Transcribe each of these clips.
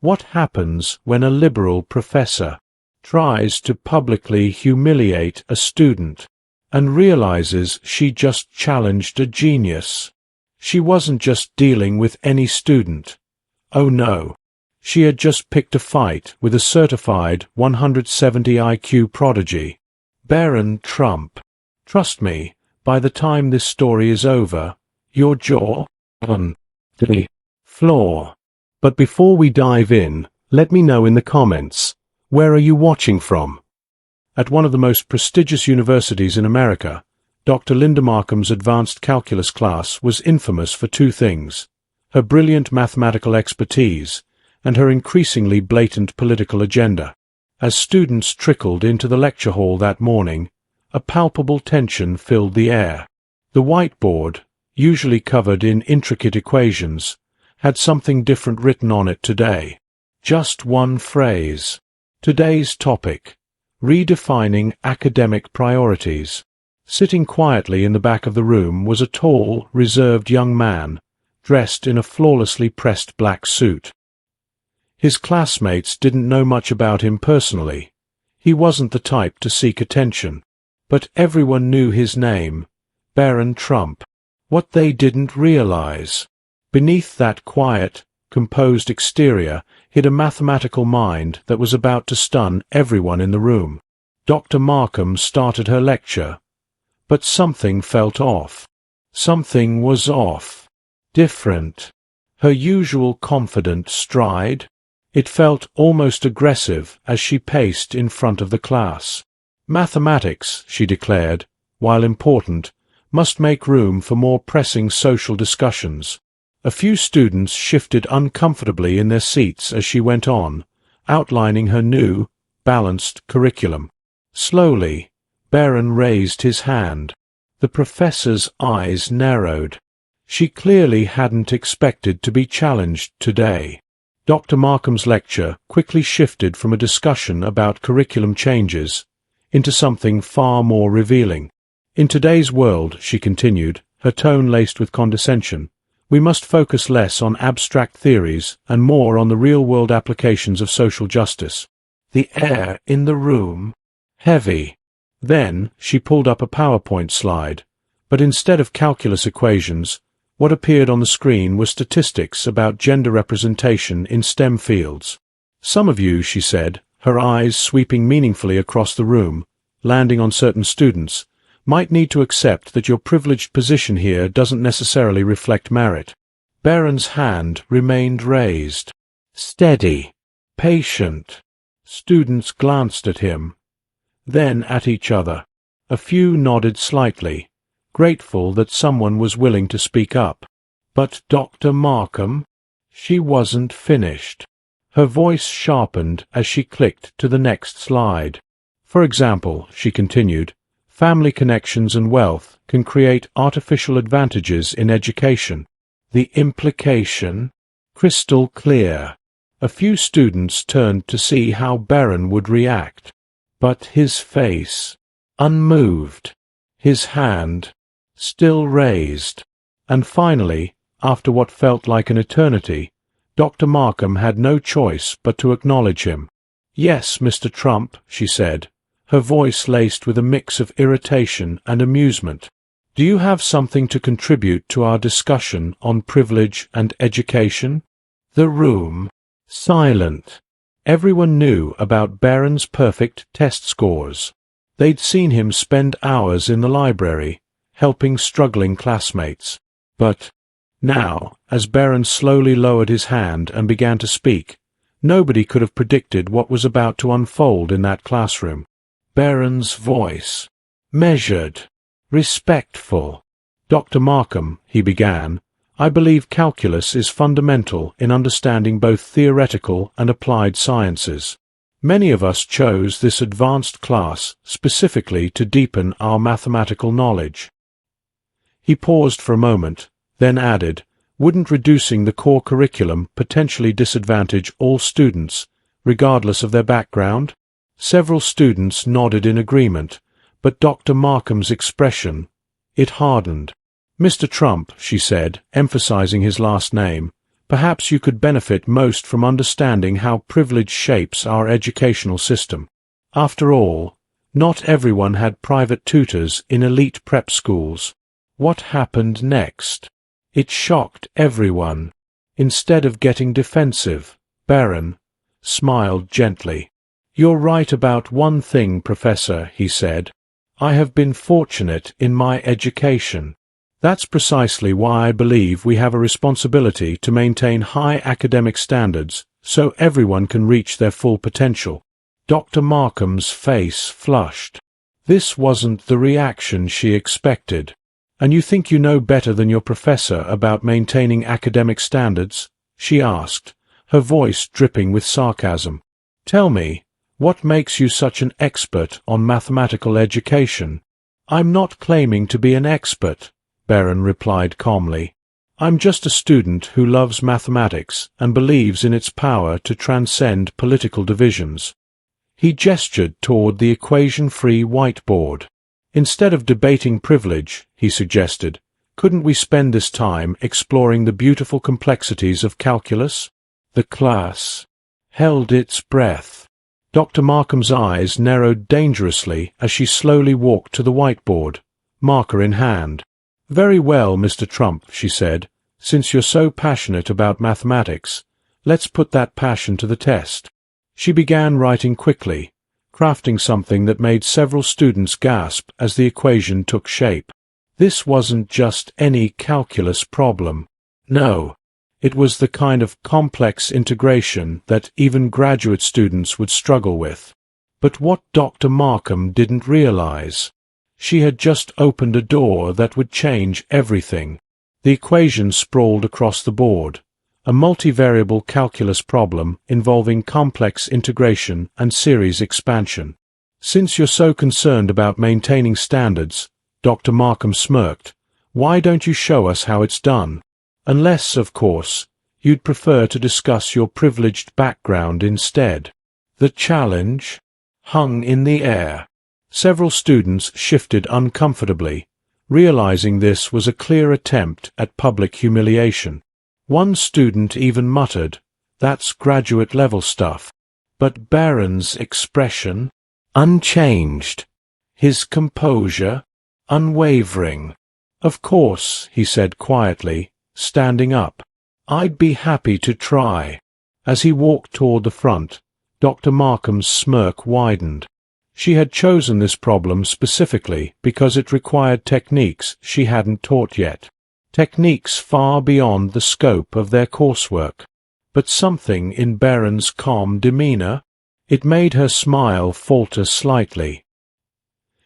What happens when a liberal professor tries to publicly humiliate a student and realizes she just challenged a genius? She wasn't just dealing with any student. Oh no. She had just picked a fight with a certified 170 IQ prodigy. Barron Trump. Trust me, by the time this story is over, your jaw on the floor. But before we dive in, let me know in the comments, where are you watching from? At one of the most prestigious universities in America, Dr. Linda Markham's advanced calculus class was infamous for two things: her brilliant mathematical expertise and her increasingly blatant political agenda. As students trickled into the lecture hall that morning, a palpable tension filled the air. The whiteboard, usually covered in intricate equations, had something different written on it today. Just one phrase. Today's topic: redefining academic priorities. Sitting quietly in the back of the room was a tall, reserved young man, dressed in a flawlessly pressed black suit. His classmates didn't know much about him personally. He wasn't the type to seek attention. But everyone knew his name, Barron Trump. What they didn't realize: beneath that quiet, composed exterior hid a mathematical mind that was about to stun everyone in the room. Dr. Markham started her lecture. But something felt off. Something was off. Different. Her usual confident stride? It felt almost aggressive as she paced in front of the class. Mathematics, she declared, while important, must make room for more pressing social discussions. A few students shifted uncomfortably in their seats as she went on, outlining her new, balanced curriculum. Slowly, Barron raised his hand. The professor's eyes narrowed. She clearly hadn't expected to be challenged today. Dr. Markham's lecture quickly shifted from a discussion about curriculum changes into something far more revealing. In today's world, she continued, her tone laced with condescension, we must focus less on abstract theories and more on the real-world applications of social justice. The air in the room, heavy. Then she pulled up a PowerPoint slide, but instead of calculus equations, what appeared on the screen were statistics about gender representation in STEM fields. Some of you, she said, her eyes sweeping meaningfully across the room, landing on certain students, might need to accept that your privileged position here doesn't necessarily reflect merit. Barron's hand remained raised. Steady. Patient. Students glanced at him, then at each other. A few nodded slightly, grateful that someone was willing to speak up. But Dr. Markham? She wasn't finished. Her voice sharpened as she clicked to the next slide. For example, she continued, family connections and wealth can create artificial advantages in education. The implication? Crystal clear. A few students turned to see how Barron would react. But his face, unmoved, his hand, still raised. And finally, after what felt like an eternity, Dr. Markham had no choice but to acknowledge him. Yes, Mr. Trump, she said, her voice laced with a mix of irritation and amusement. Do you have something to contribute to our discussion on privilege and education? The room, silent. Everyone knew about Barron's perfect test scores. They'd seen him spend hours in the library, helping struggling classmates. But now, as Barron slowly lowered his hand and began to speak, nobody could have predicted what was about to unfold in that classroom. Barron's voice, measured, respectful. Dr. Markham, he began, I believe calculus is fundamental in understanding both theoretical and applied sciences. Many of us chose this advanced class specifically to deepen our mathematical knowledge. He paused for a moment, then added, wouldn't reducing the core curriculum potentially disadvantage all students, regardless of their background? Several students nodded in agreement, but Dr. Markham's expression, it hardened. Mr. Trump, she said, emphasizing his last name, Perhaps you could benefit most from understanding how privilege shapes our educational system. After all, not everyone had private tutors in elite prep schools. What happened next? It shocked everyone. Instead of getting defensive, Barron smiled gently. "You're right about one thing, Professor," he said. "I have been fortunate in my education. That's precisely why I believe we have a responsibility to maintain high academic standards so everyone can reach their full potential." Dr. Markham's face flushed. This wasn't the reaction she expected. "And you think you know better than your professor about maintaining academic standards?" she asked, her voice dripping with sarcasm. "Tell me, what makes you such an expert on mathematical education?" "I'm not claiming to be an expert," Barron replied calmly. "I'm just a student who loves mathematics and believes in its power to transcend political divisions." He gestured toward the equation-free whiteboard. "Instead of debating privilege," he suggested, "couldn't we spend this time exploring the beautiful complexities of calculus?" The class held its breath. Dr. Markham's eyes narrowed dangerously as she slowly walked to the whiteboard, marker in hand. "Very well, Mr. Trump," she said. "Since you're so passionate about mathematics, let's put that passion to the test." She began writing quickly, crafting something that made several students gasp as the equation took shape. This wasn't just any calculus problem. No, it was the kind of complex integration that even graduate students would struggle with. But what Dr. Markham didn't realize, she had just opened a door that would change everything. The equation sprawled across the board, a multivariable calculus problem involving complex integration and series expansion. "Since you're so concerned about maintaining standards," Dr. Markham smirked, "why don't you show us how it's done? Unless, of course, you'd prefer to discuss your privileged background instead." The challenge hung in the air. Several students shifted uncomfortably, realizing this was a clear attempt at public humiliation. One student even muttered, "That's graduate-level stuff." But Barron's expression, unchanged, his composure, unwavering. "Of course," he said quietly, standing up. "I'd be happy to try." As he walked toward the front, Dr. Markham's smirk widened. She had chosen this problem specifically because it required techniques she hadn't taught yet. Techniques far beyond the scope of their coursework. But something in Barron's calm demeanor, it made her smile falter slightly.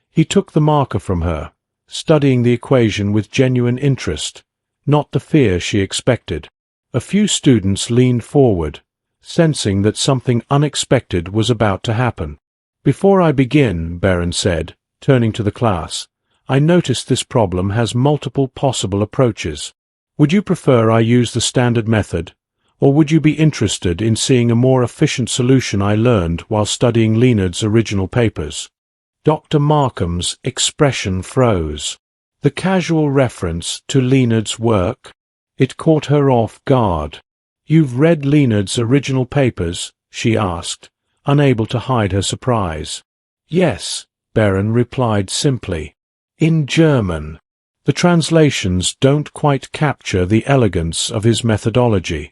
He took the marker from her, studying the equation with genuine interest, not the fear she expected. A few students leaned forward, sensing that something unexpected was about to happen. "Before I begin," Barron said, turning to the class, "I noticed this problem has multiple possible approaches. Would you prefer I use the standard method, or would you be interested in seeing a more efficient solution I learned while studying Leonard's original papers?" Dr. Markham's expression froze. The casual reference to Leonard's work, it caught her off guard. "You've read Leonard's original papers?" she asked, unable to hide her surprise. "Yes," Barron replied simply. "In German. The translations don't quite capture the elegance of his methodology."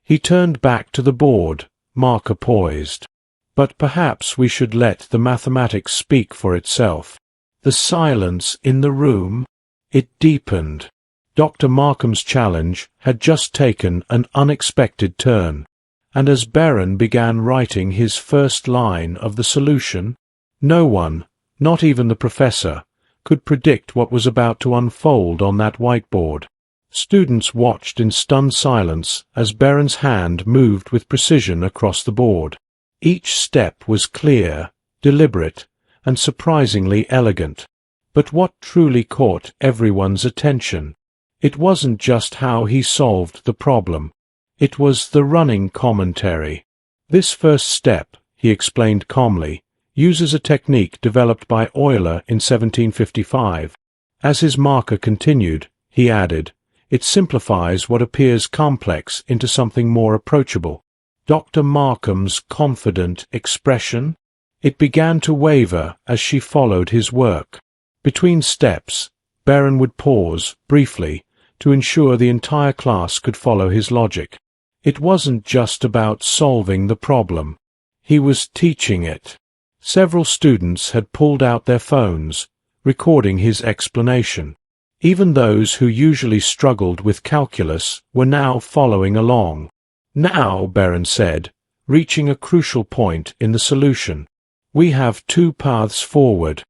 He turned back to the board, marker poised. "But perhaps we should let the mathematics speak for itself." The silence in the room, it deepened. Dr. Markham's challenge had just taken an unexpected turn, and as Barron began writing his first line of the solution, no one, not even the professor, could predict what was about to unfold on that whiteboard. Students watched in stunned silence as Barron's hand moved with precision across the board. Each step was clear, deliberate, and surprisingly elegant. But what truly caught everyone's attention? It wasn't just how he solved the problem. It was the running commentary. "This first step," he explained calmly, "uses a technique developed by Euler in 1755. As his marker continued, he added, It simplifies what appears complex into something more approachable. Dr. Markham's confident expression? It began to waver as she followed his work. Between steps, Barron would pause, briefly, to ensure the entire class could follow his logic. It wasn't just about solving the problem. He was teaching it. Several students had pulled out their phones, recording his explanation. Even those who usually struggled with calculus were now following along. Now, Barron said, reaching a crucial point in the solution, we have two paths forward.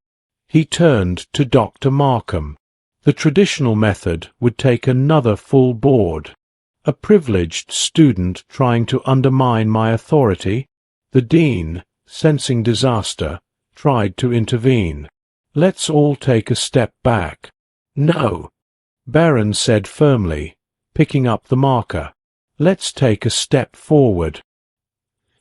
He turned to Dr. Markham. The traditional method would take another full board. A privileged student trying to undermine my authority? The dean, sensing disaster, tried to intervene. Let's all take a step back. No, Barron said firmly, picking up the marker. Let's take a step forward.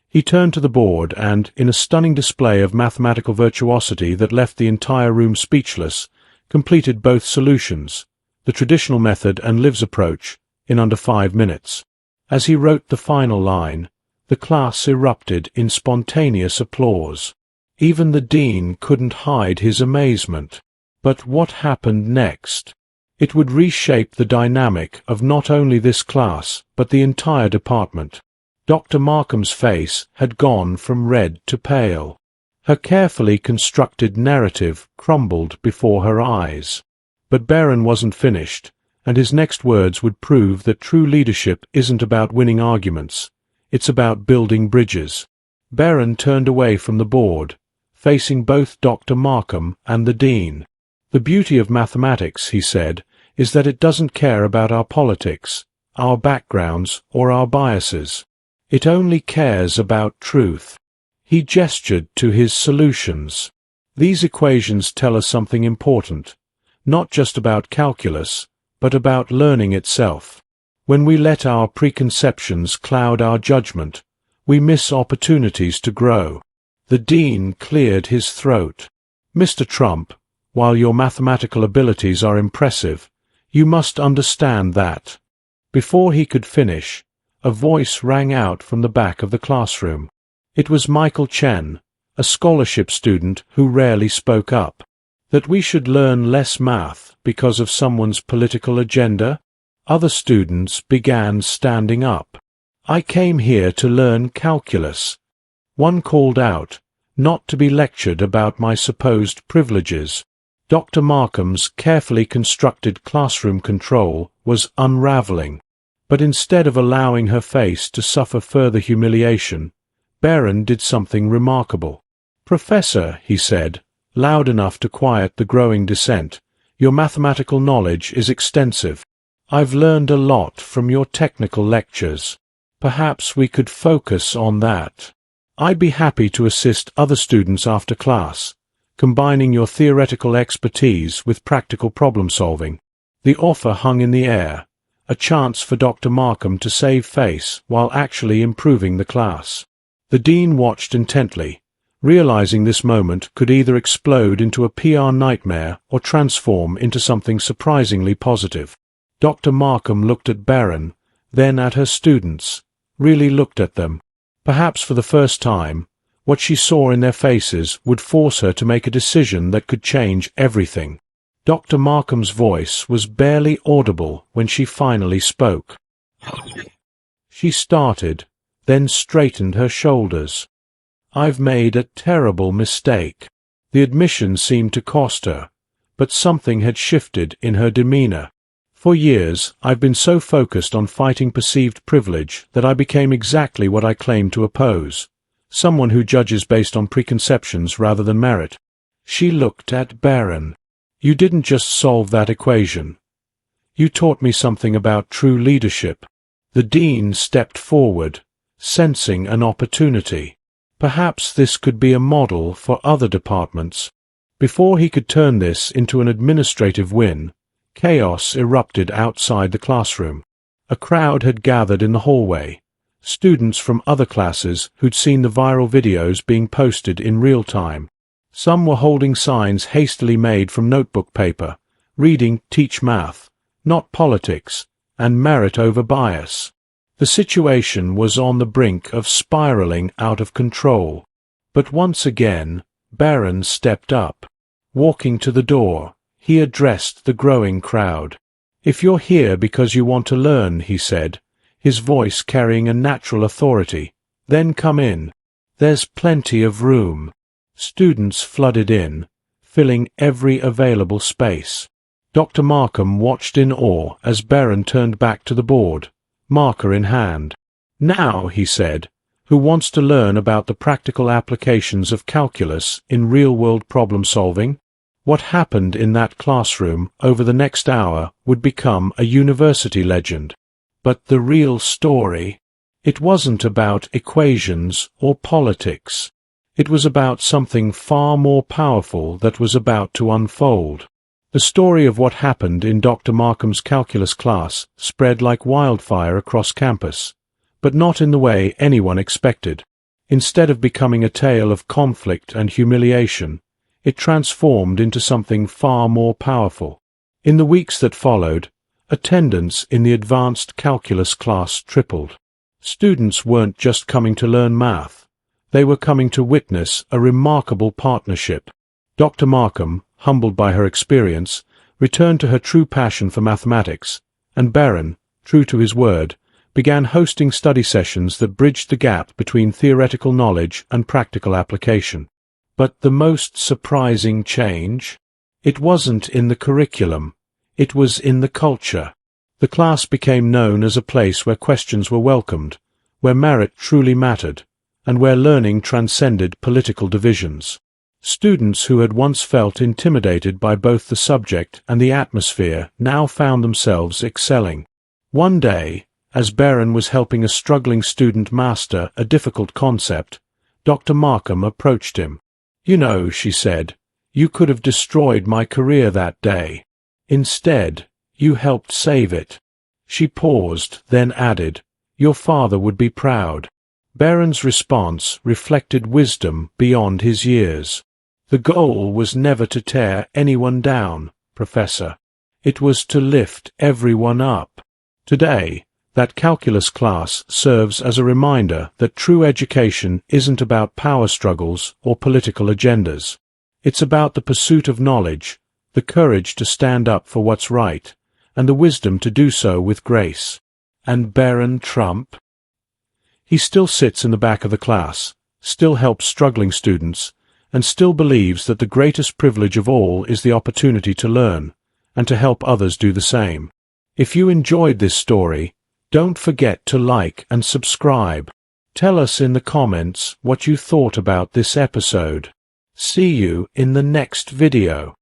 He turned to the board and, in a stunning display of mathematical virtuosity that left the entire room speechless, completed both solutions, the traditional method and Liv's approach, in under 5 minutes. As he wrote the final line, the class erupted in spontaneous applause. Even the dean couldn't hide his amazement. But what happened next? It would reshape the dynamic of not only this class, but the entire department. Dr. Markham's face had gone from red to pale. Her carefully constructed narrative crumbled before her eyes. But Barron wasn't finished, and his next words would prove that true leadership isn't about winning arguments. It's about building bridges. Barron turned away from the board, facing both Dr. Markham and the dean. The beauty of mathematics, he said, is that it doesn't care about our politics, our backgrounds, or our biases. It only cares about truth. He gestured to his solutions. These equations tell us something important, not just about calculus, but about learning itself. When we let our preconceptions cloud our judgment, we miss opportunities to grow. The dean cleared his throat. Mr. Trump, while your mathematical abilities are impressive, you must understand that. Before he could finish, a voice rang out from the back of the classroom. It was Michael Chen, a scholarship student who rarely spoke up. That we should learn less math because of someone's political agenda? Other students began standing up. I came here to learn calculus. One called out, not to be lectured about my supposed privileges. Dr. Markham's carefully constructed classroom control was unraveling. But instead of allowing her face to suffer further humiliation, Barron did something remarkable. Professor, he said, loud enough to quiet the growing dissent, your mathematical knowledge is extensive. I've learned a lot from your technical lectures. Perhaps we could focus on that. I'd be happy to assist other students after class, combining your theoretical expertise with practical problem-solving. The offer hung in the air, a chance for Dr. Markham to save face while actually improving the class. The dean watched intently, realizing this moment could either explode into a PR nightmare or transform into something surprisingly positive. Dr. Markham looked at Barron, then at her students, really looked at them. Perhaps for the first time, what she saw in their faces would force her to make a decision that could change everything. Dr. Markham's voice was barely audible when she finally spoke. She started, then straightened her shoulders. I've made a terrible mistake. The admission seemed to cost her, but something had shifted in her demeanor. For years, I've been so focused on fighting perceived privilege that I became exactly what I claimed to oppose, someone who judges based on preconceptions rather than merit. She looked at Barron. You didn't just solve that equation. You taught me something about true leadership. The dean stepped forward, sensing an opportunity. Perhaps this could be a model for other departments. Before he could turn this into an administrative win, chaos erupted outside the classroom. A crowd had gathered in the hallway, students from other classes who'd seen the viral videos being posted in real time. Some were holding signs hastily made from notebook paper, reading "Teach Math," not politics, and merit over bias. The situation was on the brink of spiraling out of control. But once again, Barron stepped up. Walking to the door, he addressed the growing crowd. "If you're here because you want to learn," he said, his voice carrying a natural authority, "then come in. There's plenty of room." Students flooded in, filling every available space. Dr. Markham watched in awe as Barron turned back to the board, marker in hand. "Now," he said, "who wants to learn about the practical applications of calculus in real-world problem-solving?" What happened in that classroom over the next hour would become a university legend. But the real story, it wasn't about equations or politics. It was about something far more powerful that was about to unfold. The story of what happened in Dr. Markham's calculus class spread like wildfire across campus, but not in the way anyone expected. Instead of becoming a tale of conflict and humiliation, it transformed into something far more powerful. In the weeks that followed, attendance in the advanced calculus class tripled. Students weren't just coming to learn math. They were coming to witness a remarkable partnership. Dr. Markham, humbled by her experience, returned to her true passion for mathematics, and Barron, true to his word, began hosting study sessions that bridged the gap between theoretical knowledge and practical application. But the most surprising change? It wasn't in the curriculum. It was in the culture. The class became known as a place where questions were welcomed, where merit truly mattered, and where learning transcended political divisions. Students who had once felt intimidated by both the subject and the atmosphere now found themselves excelling. One day, as Barron was helping a struggling student master a difficult concept, Dr. Markham approached him. "You know," she said, "you could have destroyed my career that day. Instead, you helped save it." She paused, then added, "Your father would be proud." Barron's response reflected wisdom beyond his years. "The goal was never to tear anyone down, Professor. It was to lift everyone up." Today, that calculus class serves as a reminder that true education isn't about power struggles or political agendas. It's about the pursuit of knowledge, the courage to stand up for what's right, and the wisdom to do so with grace. And Barron Trump? He still sits in the back of the class, still helps struggling students, and still believes that the greatest privilege of all is the opportunity to learn, and to help others do the same. If you enjoyed this story, don't forget to like and subscribe. Tell us in the comments what you thought about this episode. See you in the next video.